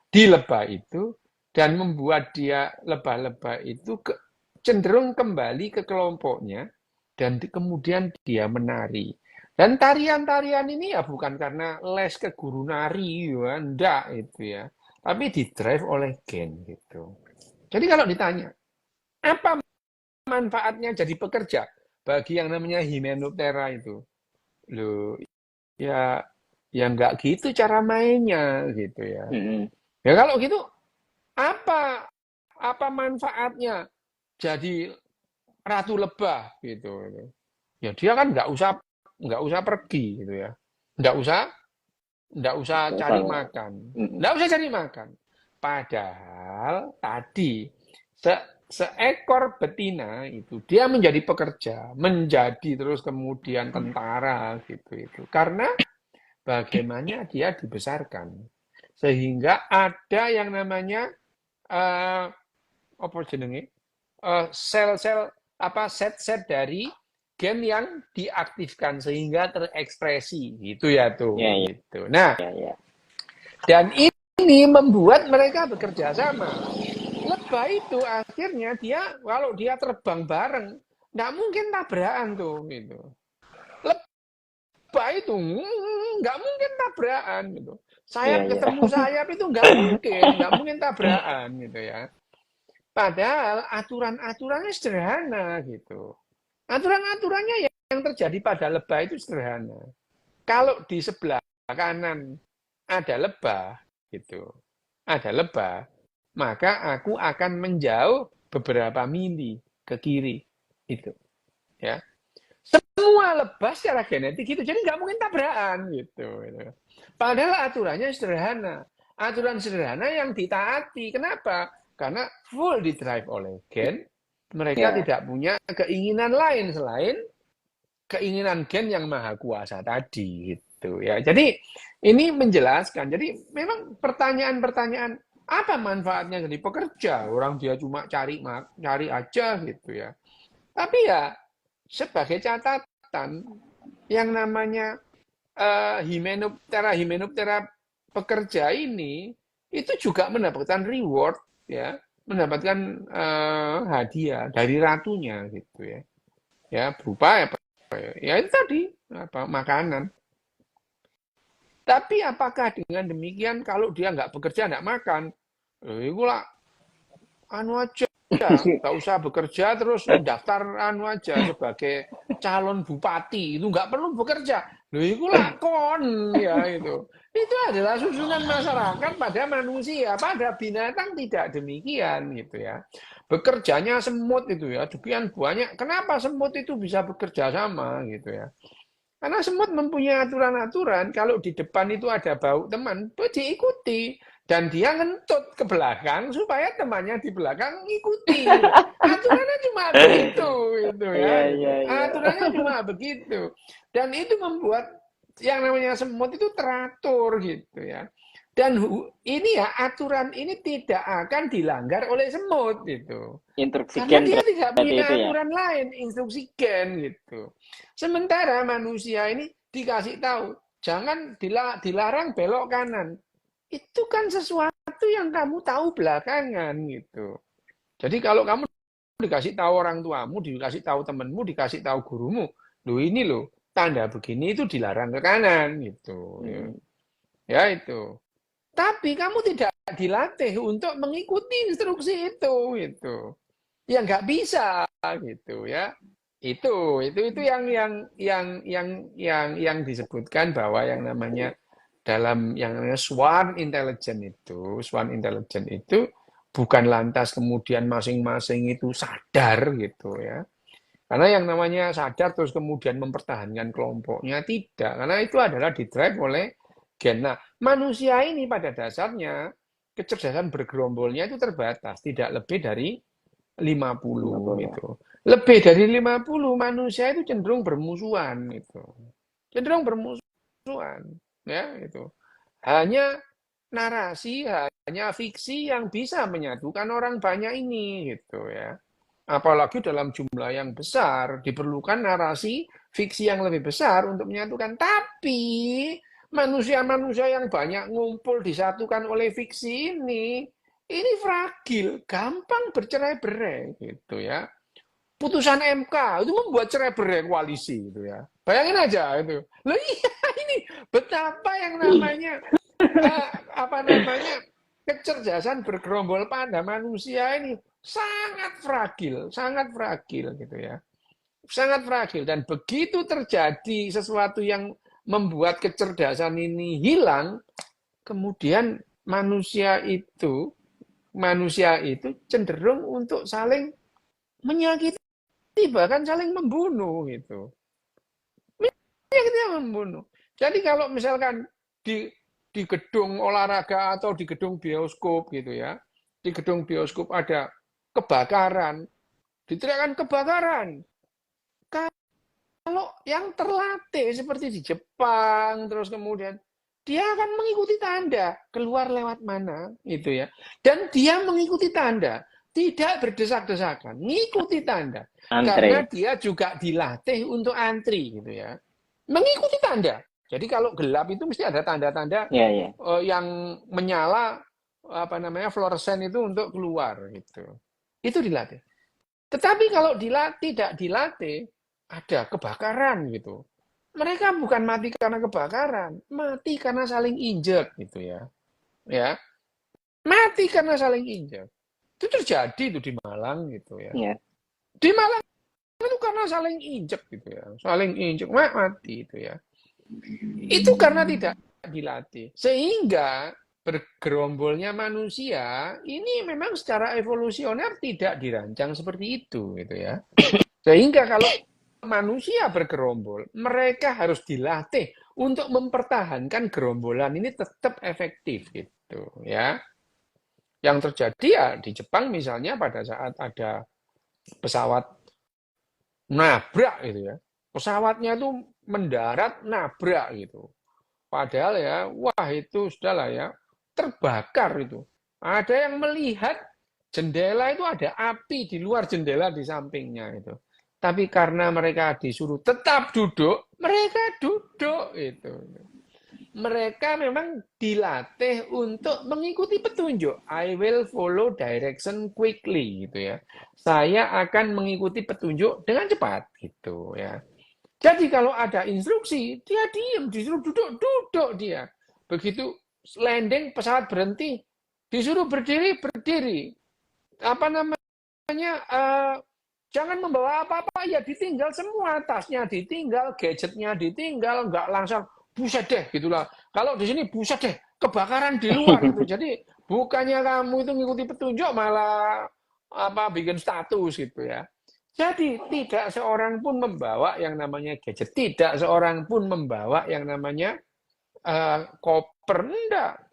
di lebah itu dan membuat dia lebah-lebah itu cenderung kembali ke kelompoknya dan kemudian dia menari. Dan tarian-tarian ini ya bukan karena les ke guru nari, ya, enggak itu ya. Tapi didrive oleh gen gitu. Jadi kalau ditanya, apa manfaatnya jadi pekerja bagi yang namanya Hymenoptera itu? Loh, ya ya nggak gitu cara mainnya gitu ya. Mm-mm. Ya kalau gitu apa apa manfaatnya jadi ratu lebah gitu. Ya dia kan nggak usah pergi gitu ya. Nggak usah nggak usah cari Kalau makan. mm-mm. Nggak usah cari makan. Padahal tadi seekor betina itu dia menjadi pekerja, menjadi terus kemudian tentara gitu itu. Karena bagaimana dia dibesarkan. Sehingga ada yang namanya apa jenenge? Sel-sel apa set-set dari gen yang diaktifkan sehingga terekspresi gitu ya Ya, tuh ya, gitu. Nah, ya, ya. dan ini membuat mereka bekerja sama. Lebah itu akhirnya dia kalau dia terbang bareng nggak mungkin tabrakan tuh gitu. Lebah itu nggak mungkin tabrakan gitu. Ya, Sayap ya. ketemu sayap itu nggak mungkin tabrakan gitu ya. Padahal aturan-aturannya sederhana gitu. Aturan-aturannya yang terjadi pada lebah itu sederhana. Kalau di sebelah kanan ada lebah gitu, ada lebah, maka aku akan menjauh beberapa mili ke kiri itu, ya. Semua lebah secara genetik gitu, jadi nggak mungkin tabrakan gitu. Padahal aturannya sederhana, aturan sederhana yang ditaati. Kenapa? Karena full didrive oleh gen, mereka Ya. tidak punya keinginan lain selain keinginan gen yang maha kuasa tadi gitu ya. Jadi ini menjelaskan. Jadi memang pertanyaan-pertanyaan apa manfaatnya jadi pekerja? Orang dia cuma cari aja gitu ya. Tapi ya sebagai catatan yang namanya Hymenoptera pekerja ini itu juga mendapatkan reward ya, mendapatkan hadiah dari ratunya gitu ya. Ya berupa ya itu tadi apa makanan. Tapi apakah dengan demikian kalau dia nggak bekerja nggak makan? Itu lah anu aja, nggak usah bekerja terus daftar anu aja sebagai calon bupati itu nggak perlu bekerja. Loh, itu lakon ya itu. Itu adalah susunan masyarakat pada manusia, pada binatang tidak demikian gitu ya. Bekerjanya semut itu ya, demikian banyak. Kenapa semut itu bisa bekerja sama gitu ya? Karena semut mempunyai aturan-aturan, kalau di depan itu ada bau teman, diikuti. Dan dia ngentut ke belakang supaya temannya di belakang ngikuti. Gitu. Aturannya cuma begitu, gitu ya. Iya, Gitu. iya, iya. Aturannya cuma begitu. Dan itu membuat yang namanya semut itu teratur, gitu ya. Dan ini ya aturan ini tidak akan dilanggar oleh semut, gitu. Instruksi Karena gen dia tidak berarti punya itu ya. aturan lain, instruksi gen gitu. Sementara manusia ini dikasih tahu, jangan dilarang belok kanan. Itu kan sesuatu yang kamu tahu belakangan gitu. Jadi kalau kamu dikasih tahu orang tuamu, dikasih tahu temanmu, dikasih tahu gurumu, lo ini lo tanda begini itu dilarang ke kanan gitu. Ya, Mm-mm. ya itu. Tapi kamu tidak dilatih untuk mengikuti instruksi itu gitu. Ya nggak bisa gitu ya. Itu yang disebutkan bahwa yang namanya dalam yang namanya swan intelligence itu bukan lantas kemudian masing-masing itu sadar gitu ya. Karena yang namanya sadar terus kemudian mempertahankan kelompoknya tidak, karena itu adalah didrive oleh gen. Nah, manusia ini pada dasarnya kecerdasan bergerombolnya itu terbatas, tidak lebih dari 50 50 ya. gitu. Lebih dari 50 manusia itu cenderung bermusuhan gitu. Cenderung bermusuhan ya itu. Hanya narasi, hanya fiksi yang bisa menyatukan orang banyak ini gitu ya. Apalagi dalam jumlah yang besar diperlukan narasi fiksi yang lebih besar untuk menyatukan. Tapi manusia-manusia yang banyak ngumpul disatukan oleh fiksi ini fragil, gampang bercerai-berai gitu ya. putusan MK itu membuat cerai-berai koalisi gitu ya. Bayangin aja itu. Loh iya ini betapa yang namanya apa namanya kecerdasan bergerombol pada manusia ini sangat fragil gitu ya. Sangat fragil dan begitu terjadi sesuatu yang membuat kecerdasan ini hilang, kemudian manusia itu cenderung untuk saling menyakiti bahkan saling membunuh gitu. Menyakiti membunuh. Jadi kalau misalkan di gedung olahraga atau di gedung bioskop gitu ya, di gedung bioskop ada kebakaran, diteriakkan kebakaran. Kalau yang terlatih seperti di Jepang, terus kemudian dia akan mengikuti tanda keluar lewat mana, itu ya. Dan dia mengikuti tanda, tidak berdesak-desakan, mengikuti tanda, karena Antre. dia juga dilatih untuk antri, gitu ya. Mengikuti tanda. Jadi kalau gelap itu mesti ada tanda-tanda Ya, ya. yang menyala apa namanya fluoresen itu untuk keluar, gitu. Itu dilatih. Tetapi kalau tidak dilatih, ada kebakaran gitu. Mereka bukan mati karena kebakaran, mati karena saling injek gitu ya. Ya, mati karena saling injek. Itu terjadi itu di Malang gitu ya. Ya. Di Malang itu karena saling injek gitu ya. Saling injek, mati itu ya. Itu karena tidak dilatih. Sehingga bergerombolnya manusia ini memang secara evolusioner tidak dirancang seperti itu gitu ya. Sehingga kalau manusia bergerombol, mereka harus dilatih untuk mempertahankan gerombolan ini tetap efektif gitu ya. Yang terjadi ya di Jepang misalnya pada saat ada pesawat nabrak gitu ya. Pesawatnya itu mendarat nabrak gitu. Padahal ya, wah itu sudahlah ya, terbakar itu. Ada yang melihat jendela itu ada api di luar jendela di sampingnya itu. Tapi karena mereka disuruh tetap duduk, mereka duduk itu. Mereka memang dilatih untuk mengikuti petunjuk. I will follow direction quickly gitu ya. Saya akan mengikuti petunjuk dengan cepat gitu ya. Jadi kalau ada instruksi, dia diam, disuruh duduk, duduk dia. Begitu landing pesawat berhenti, disuruh berdiri, berdiri. Apa namanya? Jangan membawa apa-apa, ya ditinggal semua, tasnya ditinggal, gadgetnya ditinggal, nggak langsung buset deh gitulah. Kalau di sini buset deh, kebakaran di luar itu. Jadi bukannya kamu itu ngikuti petunjuk malah apa bikin status gitu ya. Jadi tidak seorang pun membawa yang namanya gadget, tidak seorang pun membawa yang namanya koper, enggak.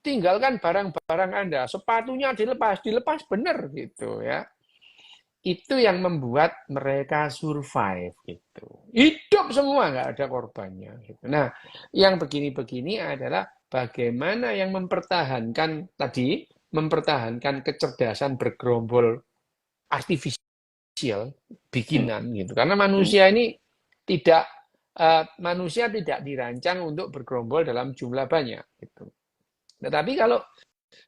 Tinggalkan barang-barang Anda, sepatunya dilepas, dilepas benar gitu ya. Itu yang membuat mereka survive gitu. Hidup semua, nggak ada korbannya. Gitu. Nah, yang begini-begini adalah bagaimana yang mempertahankan tadi, mempertahankan kecerdasan bergerombol artifisial bikinan gitu. Karena tidak manusia tidak dirancang untuk bergerombol dalam jumlah banyak gitu. Tetapi kalau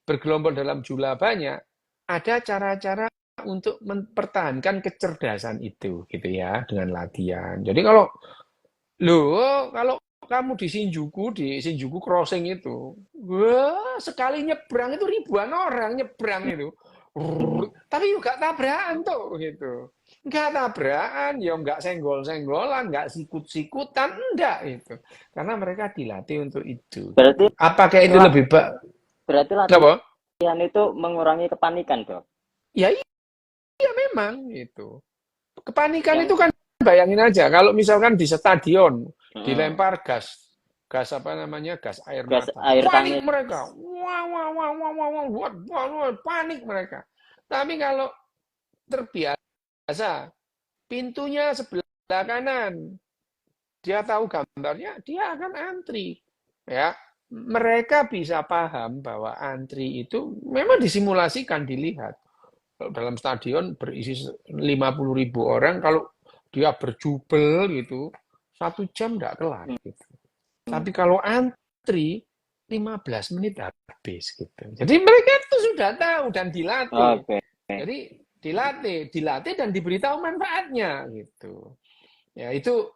bergerombol dalam jumlah banyak, ada cara-cara untuk mempertahankan kecerdasan itu gitu ya dengan latihan. Jadi kalau kamu di Shinjuku Crossing itu, wah sekali nyebrang itu ribuan orang nyebrang itu. Tapi juga tabrakan tuh gitu. Enggak tabrakan, ya enggak senggol-senggolan, enggak sikut-sikutan, enggak itu. Karena mereka dilatih untuk itu. Berarti Apakah itu lebih baik? berarti Apa? latihan itu mengurangi kepanikan, Dok. Ya iya memang itu. Kepanikan itu Yang kan bayangin aja kalau misalkan di stadion mm, dilempar gas gas apa namanya gas air gas mata, air panik tangis. mereka, wah wah wah wah wah wah, wah, wah, wah, panik mereka. Tapi kalau terbiasa pintunya sebelah kanan, dia tahu gambarnya, dia akan antri, ya. Mereka bisa paham bahwa antri itu memang disimulasikan, dilihat. Kalau dalam stadion berisi 50.000 orang, kalau dia berjubel gitu, 1 jam nggak kelar gitu. Tapi kalau antri 15 menit habis gitu. Jadi mereka itu sudah tahu dan dilatih. Oke. Jadi dilatih dan diberitahu manfaatnya gitu. Ya, itu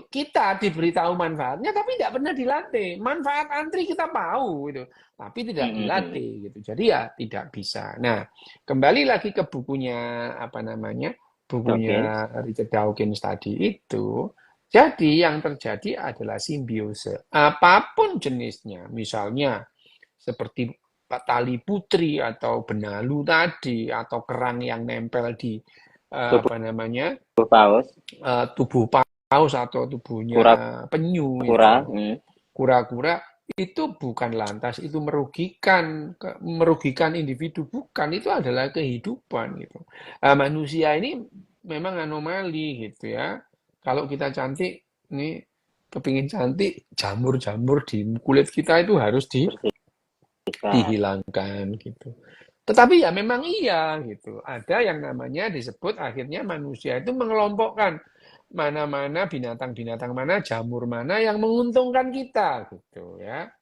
kita diberitahu manfaatnya tapi tidak pernah dilatih. Manfaat antri kita tahu gitu, tapi tidak Mm-mm. dilatih gitu. Jadi ya tidak bisa. Nah, kembali lagi ke bukunya apa namanya? Dawkins. Bukunya Richard Dawkins tadi itu. Jadi yang terjadi adalah simbiose. Apapun jenisnya, misalnya seperti tali putri atau benalu tadi atau kerang yang nempel di Tubuh apa namanya? paus. Tubuh paus atau tubuhnya penyu Kura-kura. itu, kura-kura itu bukan lantas itu merugikan individu, bukan, itu adalah kehidupan gitu. Manusia ini memang anomali gitu ya. Kalau kita cantik, nih kepingin cantik, jamur-jamur di kulit kita itu harus Bersihkan. dihilangkan gitu. Tetapi ya memang iya gitu. Ada yang namanya disebut akhirnya manusia itu mengelompokkan mana-mana binatang-binatang mana, jamur mana yang menguntungkan kita gitu ya.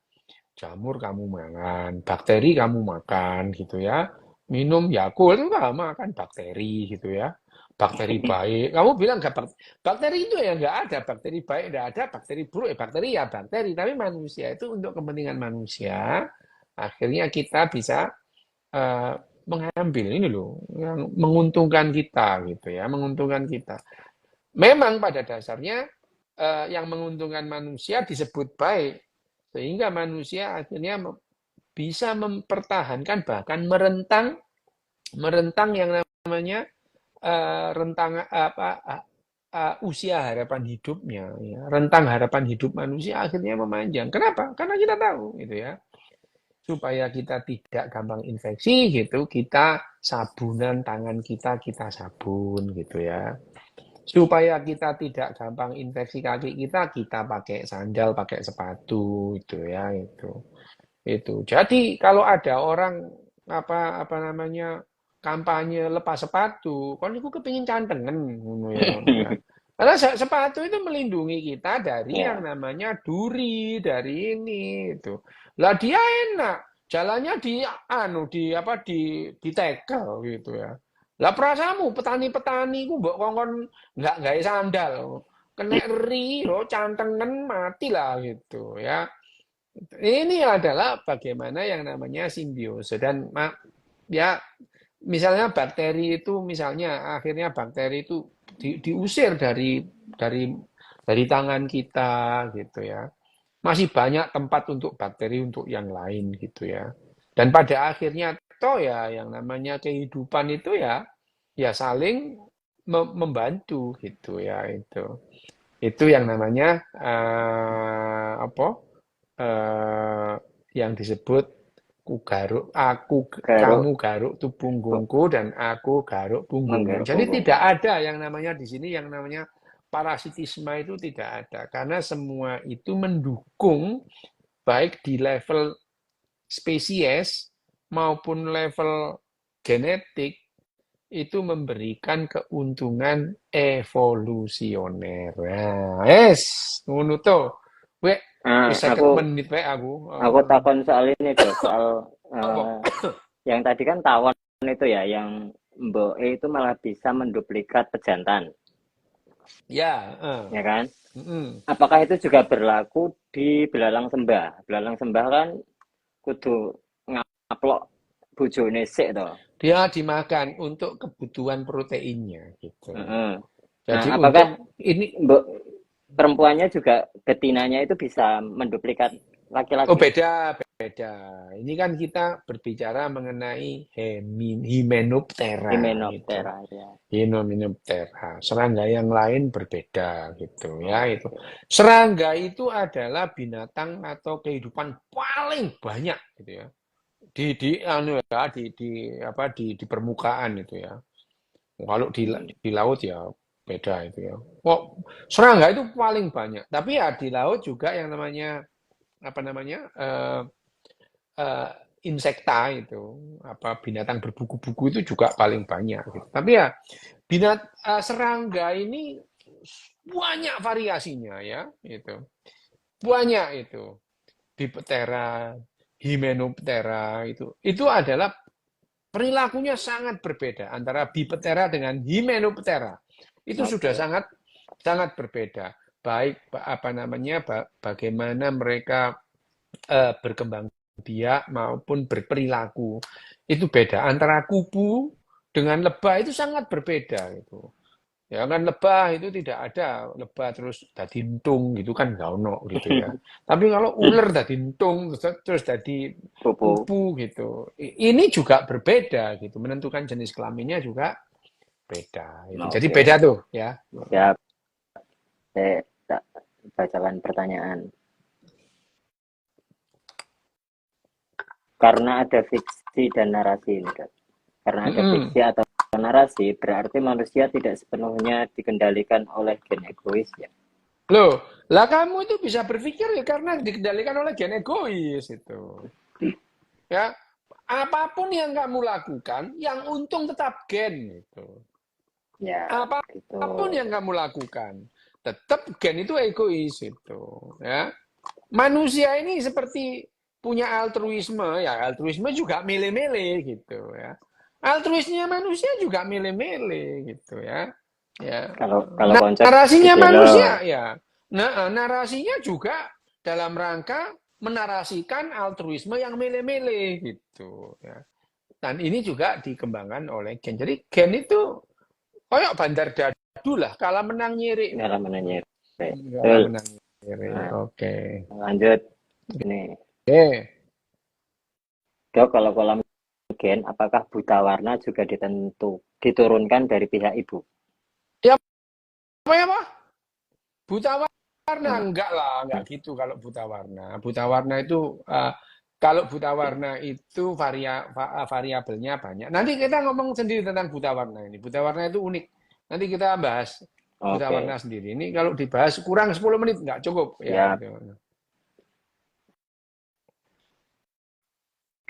Jamur kamu makan, bakteri kamu makan gitu ya. Minum Yakult itu kamu makan bakteri gitu ya. Bakteri baik, kamu bilang nggak bakteri itu ya nggak ada, bakteri baik nggak ada, bakteri buruk ya bakteri ya bakteri. Tapi manusia itu untuk kepentingan manusia, akhirnya kita bisa mengambil ini loh yang menguntungkan kita gitu ya, menguntungkan kita. Memang pada dasarnya yang menguntungkan manusia disebut baik sehingga manusia akhirnya bisa mempertahankan bahkan merentang merentang yang namanya rentang apa usia harapan hidupnya ya. Rentang harapan hidup manusia akhirnya memanjang. Kenapa? Karena kita tahu gitu ya supaya kita tidak gampang infeksi gitu, kita sabunan tangan kita sabun gitu ya. Supaya kita tidak gampang infeksi kaki kita pakai sandal, pakai sepatu itu ya itu. Itu. Jadi kalau ada orang apa namanya kampanye lepas sepatu, kon niku kepingin cantengen ngono ya. Karena sepatu itu melindungi kita dari yang Ya. namanya duri, dari ini itu. Lah dia enak, jalannya ditekel gitu ya. Lah perasamu petani-petani ku mbok kongkon nggak gawe sandal. Kena eri, lo cantengen mati lah gitu ya. Ini adalah bagaimana yang namanya simbiose dan ya misalnya bakteri itu misalnya akhirnya bakteri itu diusir dari dari tangan kita gitu ya. Masih banyak tempat untuk bakteri untuk yang lain gitu ya. Dan pada akhirnya toh ya yang namanya kehidupan itu ya ya saling membantu gitu ya itu. Itu yang namanya apa? eh, yang disebut Garuk. kamu garuk tuh punggungku dan aku garuk punggungmu. Menggaruk Jadi tidak punggungmu. ada yang namanya di sini yang namanya parasitisme itu tidak ada karena semua itu mendukung baik di level spesies maupun level genetik itu memberikan keuntungan evolusioner. Nah, ngono to. Wek, Ah, wis 50 menit wae aku. aku takon soal ini dok, soal Apa? eh, yang tadi kan tawon itu ya, yang Mbok E itu malah bisa menduplikat pejantan, Ya, ya kan? mm. Apakah itu juga berlaku di belalang sembah? Belalang sembah kan kudu ngaplok bojone sik to. Dia dimakan untuk kebutuhan proteinnya gitu. Heeh. Nah, Jadi apakah untuk ini Mbok perempuannya juga betinanya itu bisa menduplikat oh laki-laki? beda, beda. Ini kan kita berbicara mengenai Hymenoptera gitu. Hymenoptera ya. Hymenoptera. Serangga yang lain berbeda gitu ya itu. Serangga itu adalah binatang atau kehidupan paling banyak gitu ya. Di permukaan itu ya. Kalau di laut ya beda itu ya. Kok serangga itu paling banyak. Tapi ya di laut juga yang namanya apa namanya eh, insekta itu apa binatang berbuku-buku itu juga paling banyak gitu. Tapi ya serangga ini banyak variasinya ya itu. Banyak itu. Diptera, Hymenoptera itu adalah perilakunya sangat berbeda antara Bipetera dengan Hymenoptera. Itu sudah Oke. sangat sangat berbeda. Baik bagaimana mereka berkembang biak maupun berperilaku. Itu beda antara kupu dengan lebah itu sangat berbeda itu. Ya kan lebah itu tidak ada lebah terus dadi entung gitu kan nggak ono gitu ya. Tapi kalau ular dadi entung terus dadi Kupu. kupu gitu. Ini juga berbeda gitu. Menentukan jenis kelaminnya juga beda itu. Jadi beda Oke. tuh ya. Siap. Saya tak bacakan pertanyaan. Karena ada fiksi dan narasi ini, Dok. Karena ada Mm-mm. fiksi atau narasi, berarti manusia tidak sepenuhnya dikendalikan oleh gen egois ya. Loh, lah kamu itu bisa berpikir ya karena dikendalikan oleh gen egois itu. Ya, apapun yang kamu lakukan, yang untung tetap gen gitu. Ya, itu. Apapun yang kamu lakukan, tetap gen itu egois itu. Ya, manusia ini seperti punya altruisme, ya altruisme juga mele-mele gitu ya. Altruisnya manusia juga mele-mele gitu ya. Ya. Kalau konsep Narasinya iki manusia lo, ya. Nah, narasinya juga dalam rangka menarasikan altruisme yang mele-mele gitu ya. Dan ini juga dikembangkan oleh gen. Jadi gen itu koyok bandar dadu lah, kalah menang nyirik dalam gitu. menanyir. Kalah Betul. menang nyirik. Nah, Oke. lanjut. Ini, Oke. Dok, kalau kolam gen, apakah buta warna juga diturunkan dari pihak ibu? Ya, apa ya, Pak? Buta warna Nah, enggak lah, enggak gitu kalau buta warna. Buta warna itu kalau buta warna itu variabelnya banyak. Nanti kita ngomong sendiri tentang buta warna ini. Buta warna itu unik. Nanti kita bahas buta warna oke. sendiri. Ini kalau dibahas kurang 10 menit enggak cukup ya Siap. itu.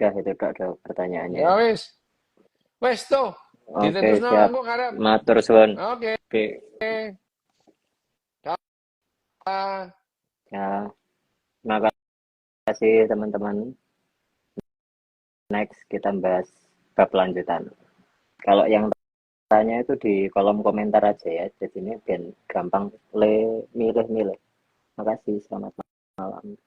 Udah itu, Dok, pertanyaannya. Ya wes. Wes tuh. Oke, Ditentusno siap. engko ngarep. Matur suwun. Oke. Oke. Dah. Ya, terima kasih teman-teman. Next kita bahas bab lanjutan. Kalau yang tanya itu di kolom komentar aja ya. Jadi ini biar gampang milih-milih. Makasih, selamat malam.